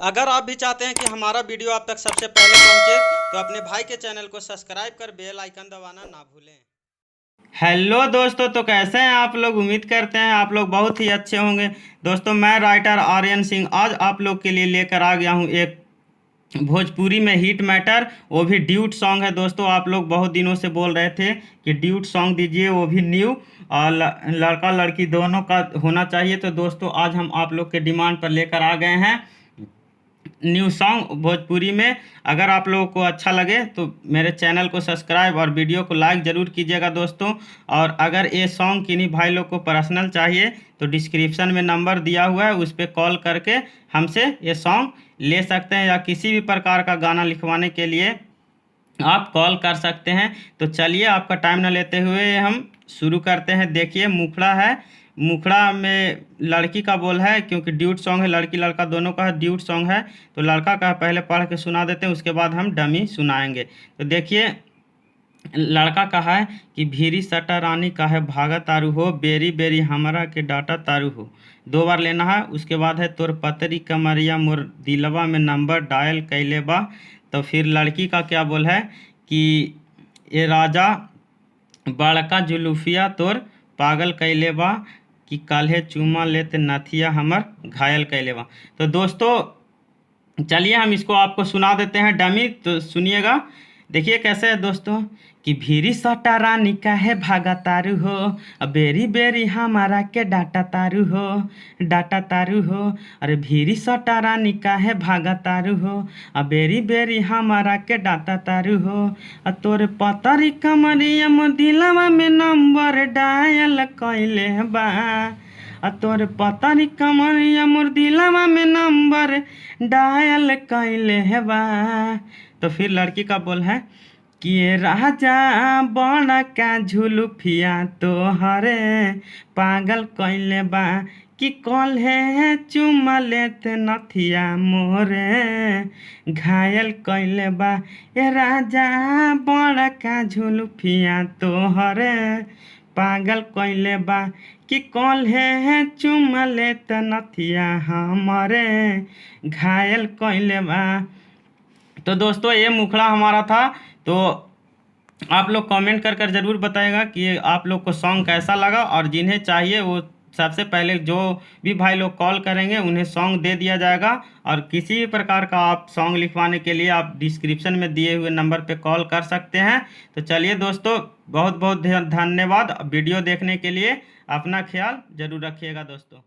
अगर आप भी चाहते हैं कि हमारा वीडियो आप तक सबसे पहले पहुंचे तो अपने भाई के चैनल को सब्सक्राइब कर बेल आइकन दबाना ना भूलें। हेलो दोस्तों, तो कैसे हैं आप लोग। उम्मीद करते हैं आप लोग बहुत ही अच्छे होंगे। दोस्तों, मैं राइटर आर्यन सिंह आज आप लोग के लिए लेकर आ गया हूं एक भोजपुरी में हिट मैटर, वो भी ड्यूट सॉन्ग है। दोस्तों, आप लोग बहुत दिनों से बोल रहे थे कि ड्यूट सॉन्ग दीजिए, वो भी न्यू और लड़का लड़की दोनों का होना चाहिए। तो दोस्तों, आज हम आप लोग के डिमांड पर लेकर आ गए हैं न्यू सॉन्ग भोजपुरी में। अगर आप लोगों को अच्छा लगे तो मेरे चैनल को सब्सक्राइब और वीडियो को लाइक ज़रूर कीजिएगा दोस्तों। और अगर ये सॉन्ग किन्हीं भाई लोग को पर्सनल चाहिए तो डिस्क्रिप्शन में नंबर दिया हुआ है, उस पर कॉल करके हमसे ये सॉन्ग ले सकते हैं, या किसी भी प्रकार का गाना लिखवाने के लिए आप कॉल कर सकते हैं। तो चलिए, आपका टाइम न लेते हुए हम शुरू करते हैं। देखिए, मुखड़ा है, मुखड़ा में लड़की का बोल है, क्योंकि ड्यूट सॉन्ग है, लड़की लड़का दोनों का है, ड्यूट सॉन्ग है। तो लड़का का पहले पढ़ के सुना देते हैं, उसके बाद हम डमी सुनाएंगे। तो देखिए, लड़का का है कि भीरी सटा रानी का है भागा तारू हो, बेरी बेरी हमरा के डाटा तारू हो। 2 बार लेना है। उसके बाद है तोर पतरी कमरिया मोर दिलवा में नंबर डायल कैले बा। तो फिर लड़की का क्या बोल है कि ये राजा बड़का जुलूफिया तोर पागल कैले बा, कि काल्हे चूमा लेते नथिया हमर घायल कैले बा। तो दोस्तों, चलिए हम इसको आपको सुना देते हैं डमी, तो सुनिएगा। देखिए कैसे है दोस्तों कि भीरी सटा रानी का है भागा तारू हो, बेरी बेरी हमारा के डाटा तारू हो, डाटा तारू हो। अरे भीरी सटा रानी का है भागा तारू हो, बेरी बेरी हमारा के डाटा तारू हो। तोरे पतरी कमरिया दिलवा में नंबर डायल कैले बा, तोर पतरी कमरिया मोर दिलवा में नंबर डायल कैले बा। तो फिर लड़की का बोल है कि ये राजा बड़ा का झुलुफिया तोहरे पागल कैले बा, कि कल है चुमा लेते नथिया मोरे घायल कैले बा। ये राजा बड़ा का झुलुफिया तोहरे पागल कैले बा, कि कल है चुमा लेते नथिया हमारे घायल कैले बा। तो दोस्तों, ये मुखड़ा हमारा था। तो आप लोग कमेंट कर कर ज़रूर बताएगा कि आप लोग को सॉन्ग कैसा लगा, और जिन्हें चाहिए वो सबसे पहले जो भी भाई लोग कॉल करेंगे उन्हें सॉन्ग दे दिया जाएगा। और किसी भी प्रकार का आप सॉन्ग लिखवाने के लिए आप डिस्क्रिप्शन में दिए हुए नंबर पे कॉल कर सकते हैं। तो चलिए दोस्तों, बहुत बहुत धन्यवाद वीडियो देखने के लिए। अपना ख्याल ज़रूर रखिएगा दोस्तों।